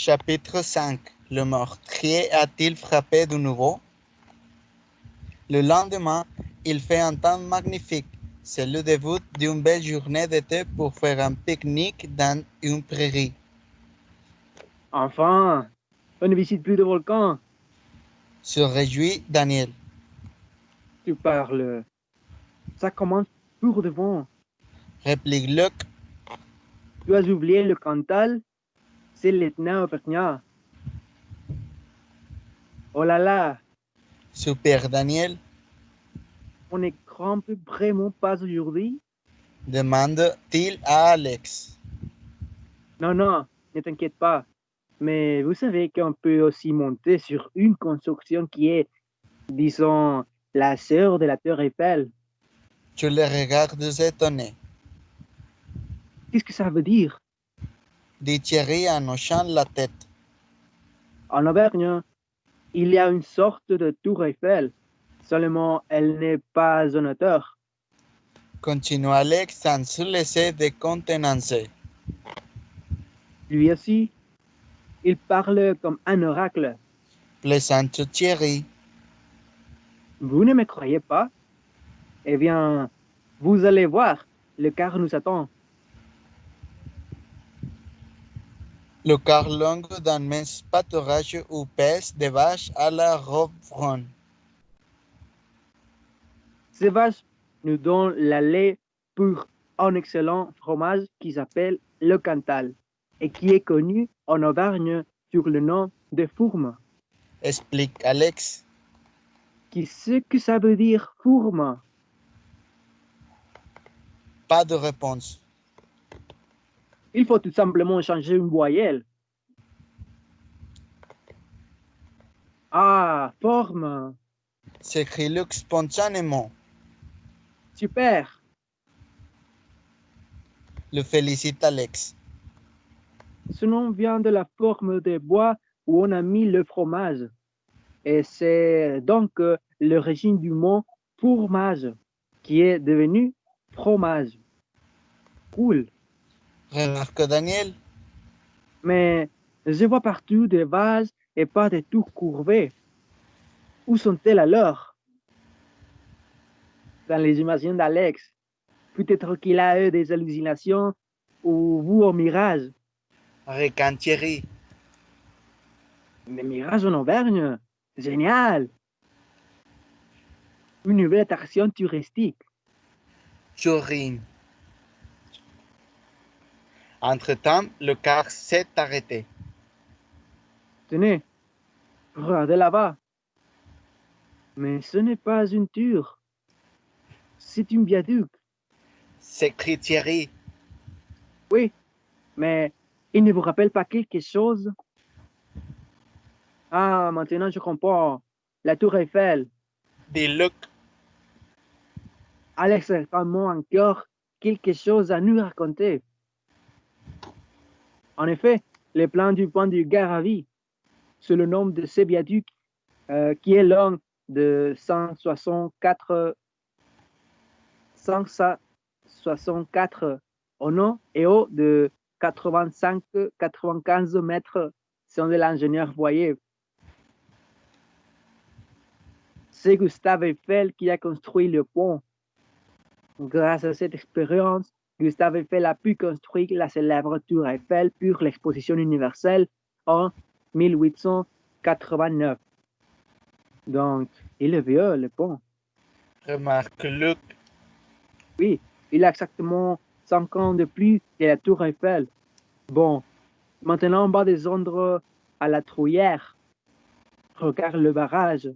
Chapitre 5. Le meurtrier a-t-il frappé de nouveau? Le lendemain, il fait un temps magnifique. C'est le début d'une belle journée d'été pour faire un pique-nique dans une prairie. Enfin, on ne visite plus de volcan. Se réjouit Daniel. Tu parles. Ça commence pour de bon. Réplique Luc. Tu as oublié le Cantal, c'est l'éternel auvergnat. Oh là là, Soupire Daniel. on ne grimpe vraiment pas aujourd'hui? Demande-t-il à Alex. Non, ne t'inquiète pas. Mais vous savez qu'on peut aussi monter sur une construction qui est, disons, la sœur de la Tour Eiffel. Tu le regardes étonné. Qu'est-ce que ça veut dire? Dit Thierry en hochant la tête. En Auvergne, il y a une sorte de Tour Eiffel. Seulement, elle n'est pas en hauteur. Continua Alex sans se laisser décontenancer. Lui aussi, il parle comme un oracle. Plaisante Thierry. Vous ne me croyez pas? Eh bien, vous allez voir, le car nous attend. Le car long d'un mince pâturage où pèsent des vaches à la robe brune. Ces vaches nous donnent la lait pour un excellent fromage qui s'appelle le Cantal et qui est connu en Auvergne sur le nom de fourme. Explique Alex. Qu'est-ce que ça veut dire fourme? Pas de réponse. Il faut tout simplement changer une voyelle. Ah, forme. S'écrie Luc spontanément. Super. Le félicite Alex. Ce nom vient de la forme des bois où on a mis le fromage. Et c'est donc l'origine du mot fourmage qui est devenu fromage. Cool. Remarque Daniel. Mais je vois partout des vases et pas des tours courbées. Où sont-elles alors? Dans les imaginations d'Alex. Peut-être qu'il a eu des hallucinations ou vu un mirage. Ricane Thierry. Des mirages en Auvergne. Génial. Une nouvelle attraction touristique. Chorine. Entre-temps, le car s'est arrêté. Tenez, regardez là-bas. Mais ce n'est pas une tour. C'est une viaduc. S'écrie Thierry. Oui, mais il ne vous rappelle pas quelque chose? Ah, maintenant je comprends. La tour Eiffel. Dit Luc. Alex a vraiment encore quelque chose à nous raconter. En effet, les plans du pont du Garavi, c'est le nom de ce viaduc qui est long de 164 au nom et haut de 85-95 mètres, selon l'ingénieur Voyer. C'est Gustave Eiffel qui a construit le pont. Grâce à cette expérience, Gustave Eiffel a pu construire la célèbre tour Eiffel pour l'exposition universelle en 1889. Donc, il est vieux, le pont. Remarque Luc. Oui, il a exactement 5 ans de plus que la tour Eiffel. Bon, maintenant on va descendre à la Truyère. Regarde le barrage.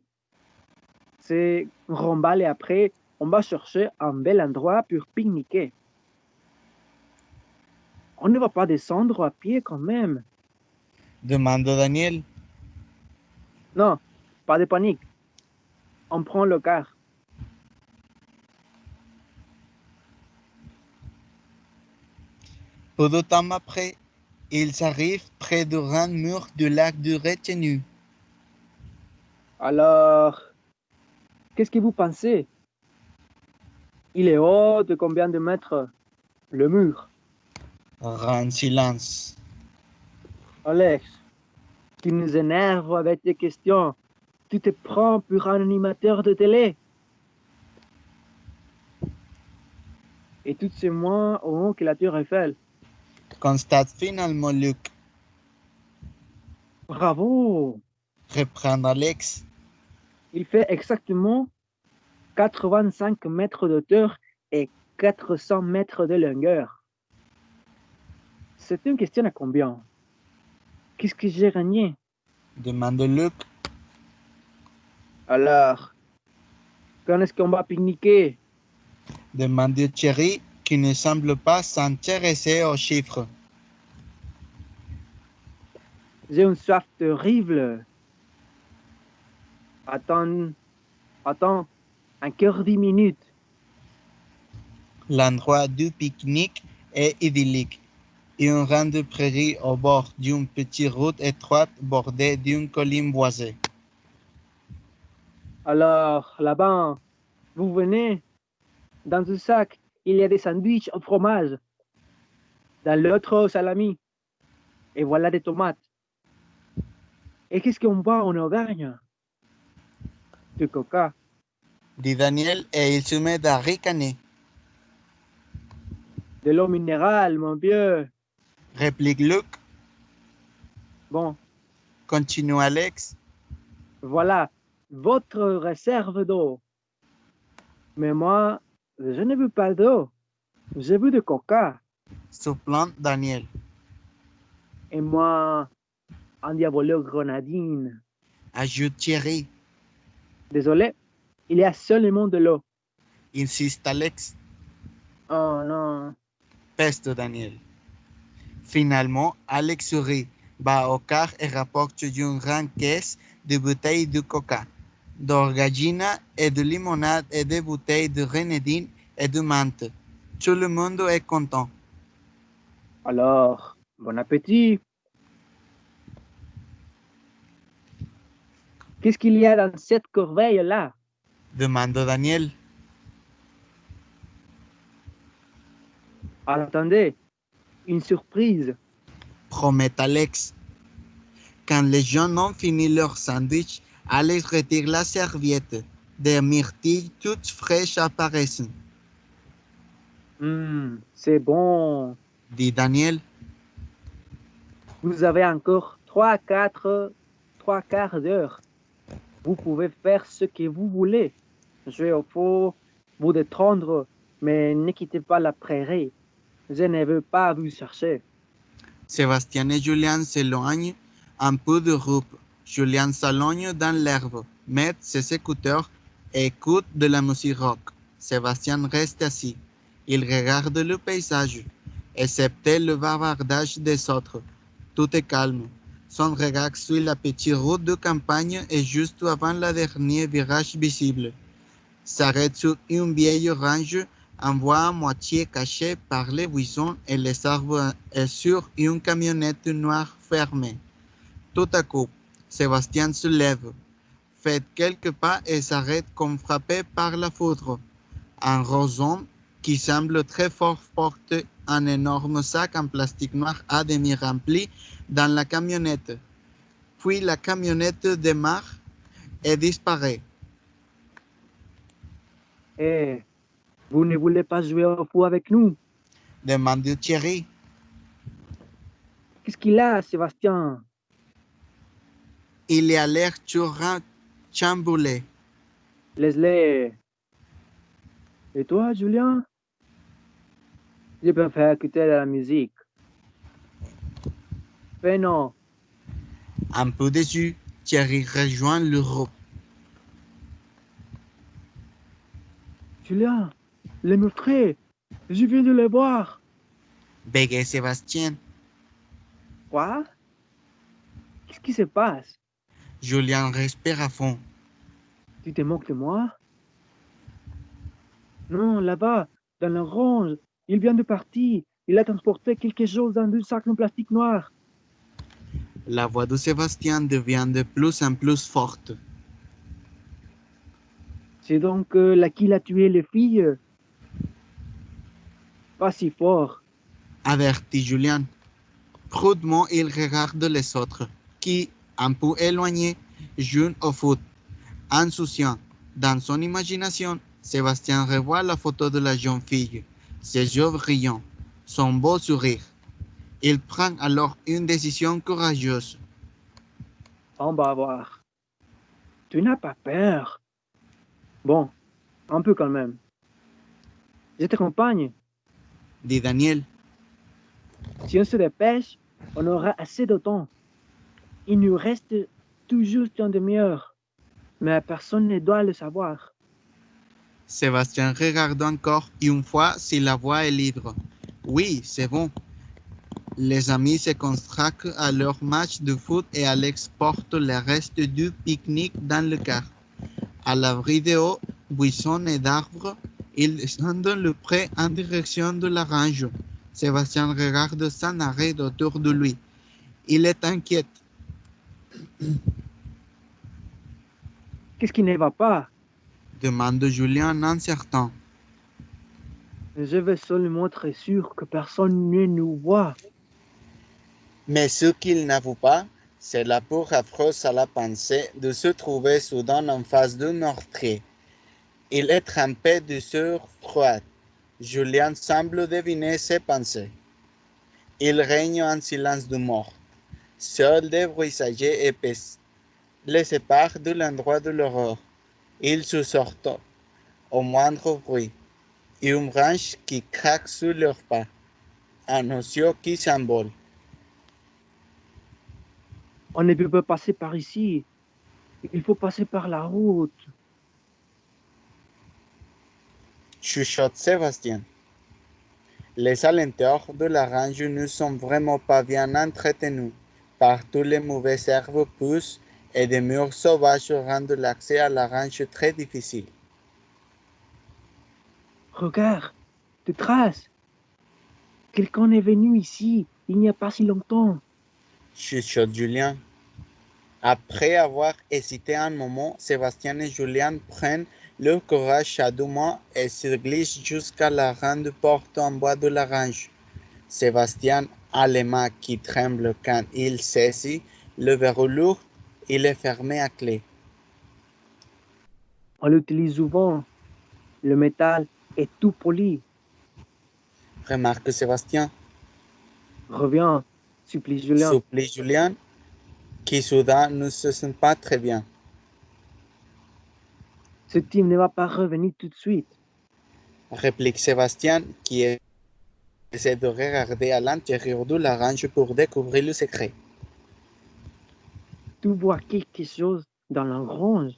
C'est Rombal et après, on va chercher un bel endroit pour pique-niquer. On ne va pas descendre à pied quand même. Demande Daniel. Non, pas de panique. On prend le car. Peu de temps après, ils arrivent près du grand mur du lac de retenue. Alors, qu'est-ce que vous pensez? Il est haut de combien de mètres? Le mur. Grand silence. Alex, Tu nous énerves avec tes questions. Tu te prends pour un animateur de télé. Et tout c'est moins haut que la tour Eiffel. Constate finalement Luc. Bravo! Reprend Alex. Il fait exactement 85 mètres de hauteur et 400 mètres de longueur. C'est une question à combien? Qu'est-ce que j'ai gagné? Demande Luc. Alors, quand est-ce qu'on va pique-niquer? Demande Thierry, qui ne semble pas s'intéresser aux chiffres. J'ai une soif terrible. Attends, encore 10 minutes. L'endroit du pique-nique est idyllique. Un rang de prairies au bord d'une petite route étroite bordée d'une colline boisée. Alors, là-bas, vous venez. Dans ce sac, il y a des sandwichs au fromage. Dans l'autre, au salami. Et voilà des tomates. Et qu'est-ce qu'on boit en Auvergne? Du coca. Dit Daniel et il se met à ricaner. De l'eau minérale, mon vieux. Réplique Luc. Bon, Continue Alex. voilà votre réserve d'eau. Mais moi, je ne veux pas d'eau. Je veux du coca. Soufflant Daniel. Et moi, un diabolo grenadine. Ajoute Thierry. Désolé, il y a seulement de l'eau. Insiste Alex. Oh non. Peste Daniel. Finalement, Alex sourit, va au car et rapporte une grande caisse de bouteilles de coca, d'orgagina et de limonade et de bouteilles de grenadine et de menthe. Tout le monde est content. Alors, bon appétit. Qu'est-ce qu'il y a dans cette corbeille-là? Demande Daniel. Attendez, une surprise. Promet Alex. Quand les gens ont fini leur sandwich, Alex retire la serviette. Des myrtilles toutes fraîches apparaissent, C'est bon. dit Daniel. Vous avez encore 3 quarts d'heure. Vous pouvez faire ce que vous voulez. Je vais au fond vous détendre, mais ne quittez pas la prairie. Je ne veux pas vous chercher. Sébastien et Julien s'éloignent un peu de groupe. Julien s'allonge dans l'herbe, met ses écouteurs et écoute de la musique rock. Sébastien reste assis. Il regarde le paysage, excepté le bavardage des autres. Tout est calme. Son regard suit la petite route de campagne et juste avant le dernier virage visible, s'arrête sur une vieille orange en voie à moitié cachée par les buissons et les arbres et sur une camionnette noire fermée. Tout à coup, Sébastien se lève, fait quelques pas et s'arrête comme frappé par la foudre. Un roson qui semble très fort porte un énorme sac en plastique noir à demi rempli dans la camionnette. Puis la camionnette démarre et disparaît. Eh, vous ne voulez pas jouer au fou avec nous? Demande Thierry. Qu'est-ce qu'il a, Sébastien? Il a l'air chamboulé. Laisse-les. Et toi, Julien? Je préfère écouter de la musique. Mais non, Un peu déçu, Thierry rejoint le groupe. Julien, les meurtriers, je viens de les voir. Bégaye Sébastien. Quoi? Qu'est-ce qui se passe? Julien respire à fond. Tu te moques de moi? Non, là-bas, dans l'orange, il vient de partir. Il a transporté quelque chose dans un sac en plastique noir. La voix de Sébastien devient de plus en plus forte. C'est donc là qu'il a tué les filles. Pas si fort. Avertit Julien. Prudemment, il regarde les autres, qui, un peu éloigné, jouent au foot. Insouciant, dans son imagination, Sébastien revoit la photo de la jeune fille, ses yeux brillants, son beau sourire. Il prend alors une décision courageuse. On va voir. Tu n'as pas peur. Bon, un peu quand même. Je t'accompagne. Dit Daniel. Si on se dépêche, on aura assez de temps. Il nous reste tout juste une demi-heure, mais personne ne doit le savoir. Sébastien regarde encore une fois si la voie est libre. Oui, c'est bon. Les amis se consacrent à leur match de foot et Alex porte le reste du pique-nique dans le car. À l'abri de hauts buissons et d'arbres, ils descendent le pré en direction de la range. Sébastien regarde sans arrêt autour de lui. Il est inquiet. Qu'est-ce qui ne va pas? Demande Julien incertain. Je veux seulement être sûr que personne ne nous voit. Mais ce qu'il n'avoue pas, c'est la peur affreuse à la pensée de se trouver soudain en face d'un meurtrier. Il est trempé de sueur froide. Julien semble deviner ses pensées. Il règne un silence de mort. Seuls des bruissages épais les séparent de l'endroit de l'horreur. Ils se sortent au moindre bruit. Une branche qui craque sous leurs pas. Un oiseau qui s'envole. On ne peut pas passer par ici. Il faut passer par la route. Chuchote Sébastien. Les alentours de la range ne sont vraiment pas bien entretenus. Partout les mauvaises herbes poussent et des murs sauvages rendent l'accès à la range très difficile. Regarde, des traces. Quelqu'un est venu ici il n'y a pas si longtemps. Chuchote Julien. Après avoir hésité un moment, Sébastien et Julien prennent leur courage chaudement et se glissent jusqu'à la grande porte en bois de la range. Sébastien a les mains qui tremblent quand il saisit le verrou lourd. Il est fermé à clé. On l'utilise souvent. Le métal est tout poli. Remarque Sébastien. Reviens, supplie Julien. Supplie Julien, qui soudain ne se sent pas très bien. Ce type ne va pas revenir tout de suite. Réplique Sébastien, qui essaie de regarder à l'intérieur de la range pour découvrir le secret. Tu vois quelque chose dans la grange.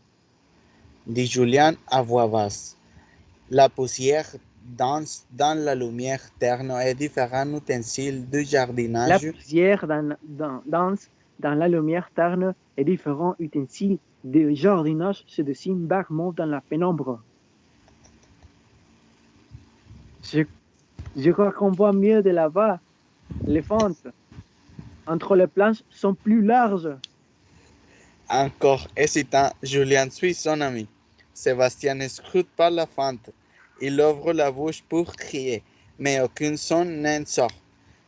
Dit Julien à voix basse. La poussière danse dans la lumière terne et différents ustensiles de La jardinage. poussière danse dans la lumière terne et différents ustensiles de jardinage se dessinent vaguement dans la pénombre. Je, je crois qu'on voit mieux de là-bas. Les fentes entre les planches sont plus larges. Encore hésitant, Julien suit son ami. Sébastien ne scrute pas la fente. Il ouvre la bouche pour crier, mais aucun son n'en sort.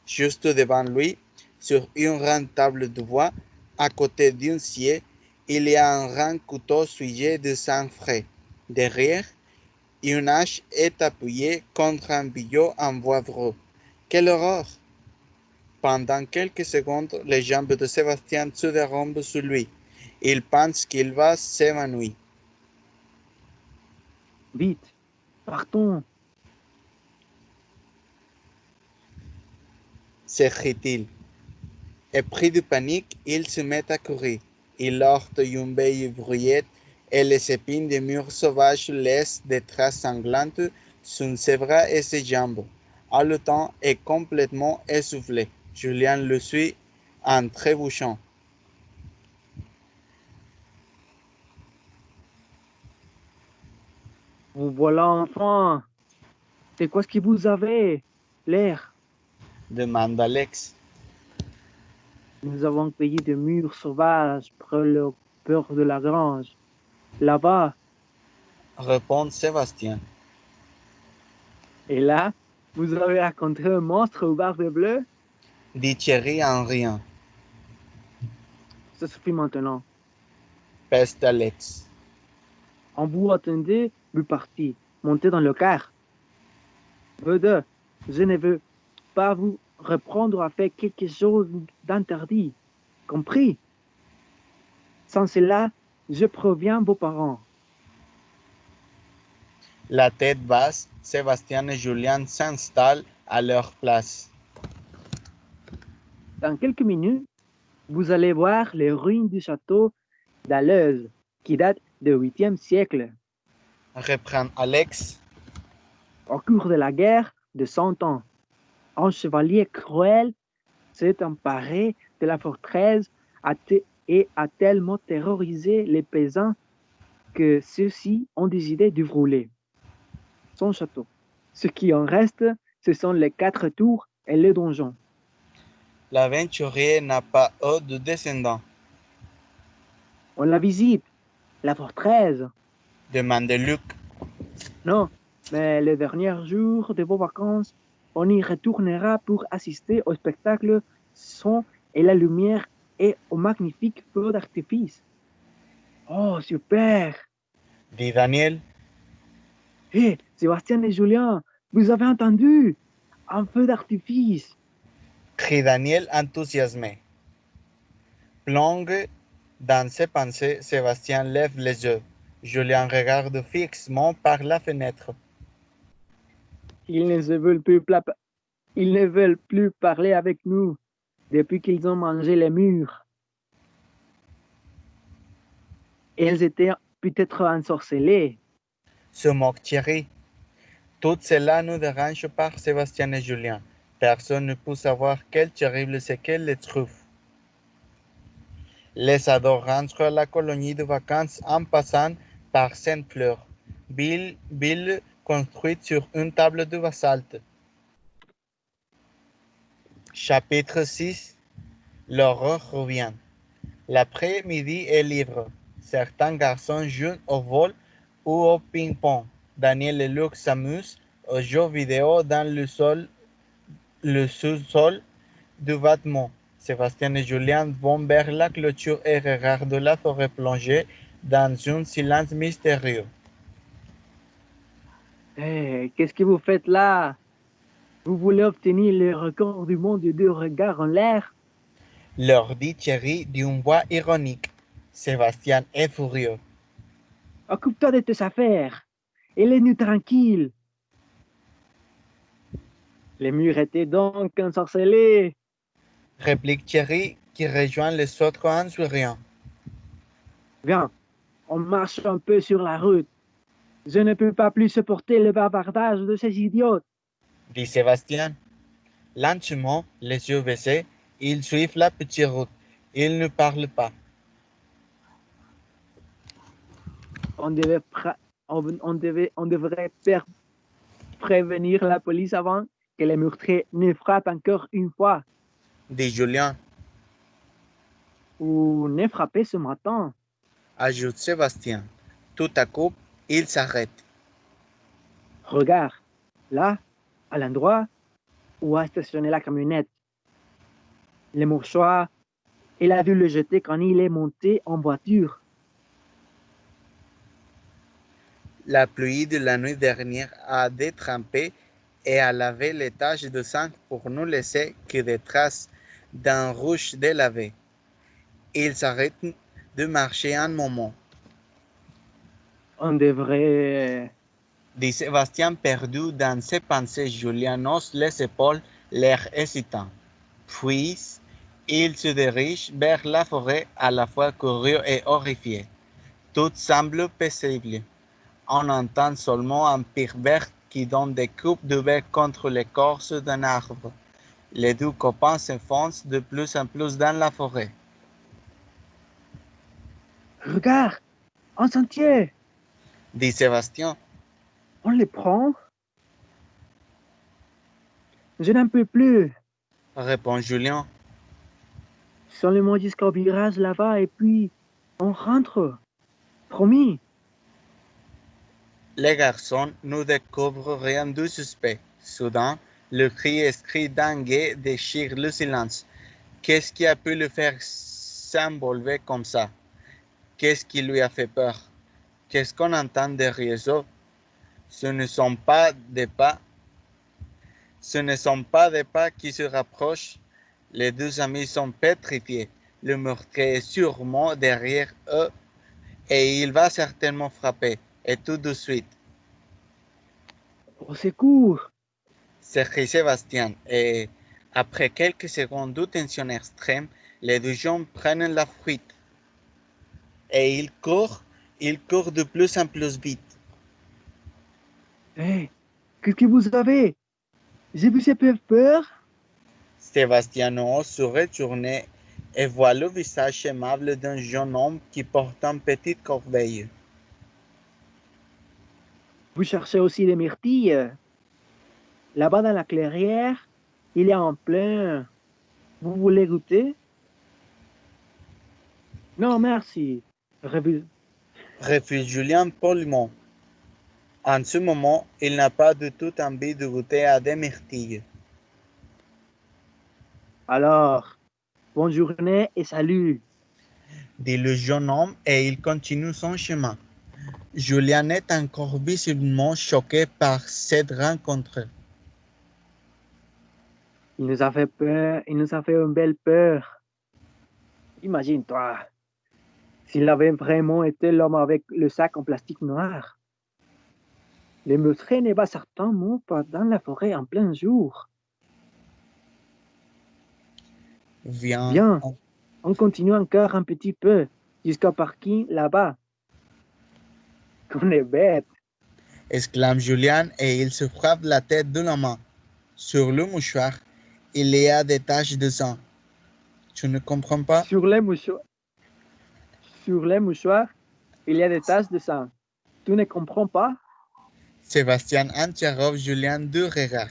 Juste devant lui, sur une grande table de bois, à côté d'un scié, il y a un grand couteau souillé de sang frais. Derrière, une hache est appuyée contre un billot en bois brut. Quelle horreur! Pendant quelques secondes, les jambes de Sébastien se dérobent sous lui. Il pense qu'il va s'évanouir. Vite, partons. S'écrie-t-il. Et pris de panique, il se met à courir. Il heurte une vieille bruyette et les épines des murs sauvages laissent des traces sanglantes sur ses bras et ses jambes. Haletant et complètement essoufflé, Julien le suit en trébuchant. Vous voilà enfin. C'est quoi ce que vous avez? L'air. Demande Alex. Nous avons cueilli des murs sauvages près le peur de la grange. Là-bas. Répond Sébastien. Et là, vous avez rencontré un monstre au barbe bleue? Dit Thierry en riant. Ça suffit maintenant. Peste Alex. En vous attendez, vous partez. Montez dans le car. Vous deux, je ne veux pas vous reprendre à faire quelque chose d'interdit. Compris? Sans cela, je préviens vos parents. La tête basse, Sébastien et Julien s'installent à leur place. Dans quelques minutes, vous allez voir les ruines du château d'Aleuze, qui date du 8e siècle. Reprend Alex. Au cours de la guerre de 100 ans, un chevalier cruel s'est emparé de la forteresse et a tellement terrorisé les paysans que ceux-ci ont décidé de brûler son château. Ce qui en reste, ce sont les 4 tours et le donjon. L'aventurier n'a pas eu de descendants, On la visite, la forteresse. demande Luc. Non, mais le dernier jour de vos vacances, on y retournera pour assister au spectacle son et la lumière et au magnifique feu d'artifice. Oh, super! Dit Daniel. Hé, Sébastien et Julien, vous avez entendu? Un feu d'artifice! Crie Daniel enthousiasmé. Plonge dans ses pensées, Sébastien lève les yeux. Julien regarde fixement par la fenêtre. Ils ne veulent plus parler avec nous depuis qu'ils ont mangé les murs. Ils étaient peut-être ensorcelés. Se moque Thierry. Tout cela nous dérange par Sébastien et Julien. Personne ne peut savoir quelle terrible séquelle les trouve. Les ados rentrent à la colonie de vacances en passant par Sainte-Fleur, ville construite sur une table de basalte. Chapitre 6. L'horreur revient. L'après-midi est libre. Certains garçons jouent au vol ou au ping-pong. Daniel et Luc s'amusent aux jeux vidéo dans le sous-sol du bâtiment. Sébastien et Julien vont vers la clôture et regardent la forêt plongée dans un silence mystérieux. Hey, qu'est-ce que vous faites là? Vous voulez obtenir le record du monde de 2 regards en l'air? Leur dit Thierry d'une voix ironique. Sébastien est furieux. Occupe-toi de tes affaires et laisse-nous tranquilles. Les murs étaient donc ensorcelés. Réplique Thierry qui rejoint les autres en souriant. Viens, on marche un peu sur la route. Je ne peux pas plus supporter le bavardage de ces idiots. Dit Sébastien. Lentement, les yeux baissés, ils suivent la petite route. Ils ne parlent pas. On devrait prévenir la police avant que les meurtriers ne frappent encore une fois. Dit Julien. Ou ne frapper ce matin. Ajoute Sébastien. Tout à coup, il s'arrête. Regarde, là, à l'endroit où a stationné la camionnette. Le mouchoir, il a dû le jeter quand il est monté en voiture. La pluie de la nuit dernière a détrempé et a lavé les taches de sang pour ne laisser que des traces d'un rouge délavé. Il s'arrête de marcher un moment. On devrait... Dit Sébastien perdu dans ses pensées. Julien hausse les épaules, l'air hésitant. Puis, il se dirige vers la forêt à la fois curieux et horrifié. Tout semble paisible. On entend seulement un pique-vert qui donne des coupes de bec contre l'écorce d'un arbre. Les 2 copains s'enfoncent de plus en plus dans la forêt. Regarde, un sentier, Dit Sébastien. on les prend. Je n'en peux plus. Répond Julien. Seulement jusqu'au virage là-bas et puis on rentre. Promis. Les garçons ne découvrent rien de suspect. Soudain, le cri strident déchire le silence. Qu'est-ce qui a pu le faire s'est envolé comme ça. Qu'est-ce qui lui a fait peur? Qu'est-ce qu'on entend derrière eux? Ce ne sont pas des pas. Ce ne sont pas des pas qui se rapprochent. Les deux amis sont pétrifiés. Le meurtrier est sûrement derrière eux et il va certainement frapper. Et tout de suite, Au secours! c'est Sébastien. Et après quelques secondes de tension extrême, les deux gens prennent la fuite. Et ils courent de plus en plus vite. Hé, qu'est-ce que vous avez? Je vous ai fait peur? Sébastien se retourne et voit le visage aimable d'un jeune homme qui porte une petite corbeille. Vous cherchez aussi les myrtilles? Là-bas dans la clairière, il y a en plein. Vous voulez goûter? Non, merci. Refuse Julien poliment. En ce moment, il n'a pas du tout envie de goûter à des myrtilles. Alors, bonne journée et salut. Dit le jeune homme et il continue son chemin. Julien est encore visiblement choqué par cette rencontre. Il nous a fait peur, il nous a fait une belle peur. Imagine-toi, s'il avait vraiment été l'homme avec le sac en plastique noir. Le meurtrier n'est pas certainement pas dans la forêt en plein jour. Viens, Bien, on continue encore un petit peu jusqu'au parking là-bas. On est bête. exclame Julien et il se frappe la tête de la main. Sur le mouchoir, il y a des taches de sang. Tu ne comprends pas? Sur les mouchoirs, il y a des taches de sang. Tu ne comprends pas? Sébastien interroge Julien de regard.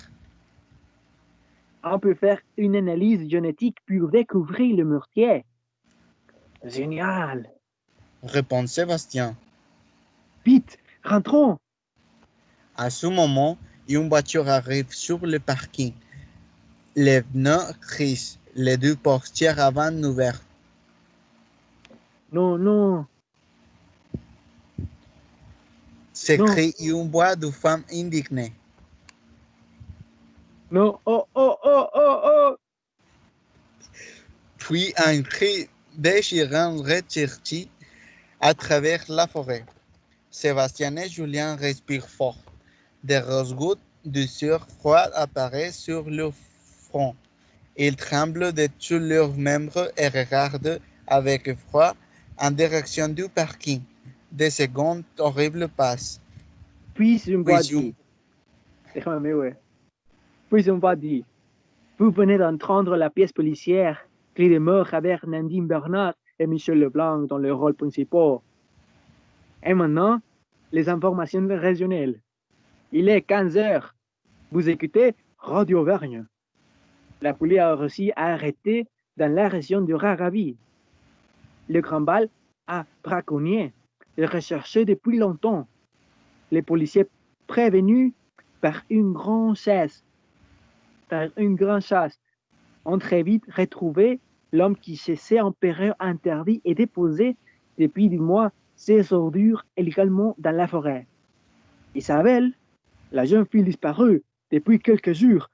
On peut faire une analyse génétique pour découvrir le meurtrier. Génial. Répond Sébastien. Vite, rentrons. À ce moment, une voiture arrive sur le parking. Les pneus crissent, les deux portières avant ouvertes. Non, non, non, S'écrie une voix de femme indignée. non. Oh, oh, oh, oh, oh. Puis un cri déchirant retentit à travers la forêt. Sébastien et Julien respirent fort. Des grosses gouttes de sueur froide apparaissent sur leur front. Ils tremblent de tous leurs membres et regardent avec effroi en direction du parking. Des secondes horribles passent. Puis une voix Puis une dit. Déjame, ouais. Puis une voix dit. Vous venez d'entendre la pièce policière, Cri de mort avec Nadine Bernard et Michel Leblanc dans le rôle principal. Et maintenant, les informations régionales. Il est 15 heures. Vous écoutez Radio Vergne. La police a réussi à arrêter dans la région du Raravi. Le grand bal à braconnier est recherché depuis longtemps. Les policiers prévenus par une grande chasse ont très vite retrouvé l'homme qui s'est en période interdite et déposé depuis des mois ses ordures illégalement dans la forêt. Isabelle, la jeune fille disparue depuis quelques jours,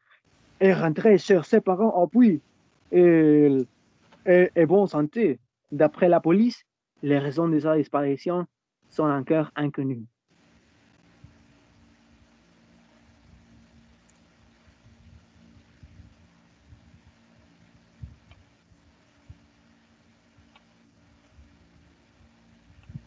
est rentrée chez ses parents au puits et est bonne santé. D'après la police, les raisons de sa disparition sont encore inconnues.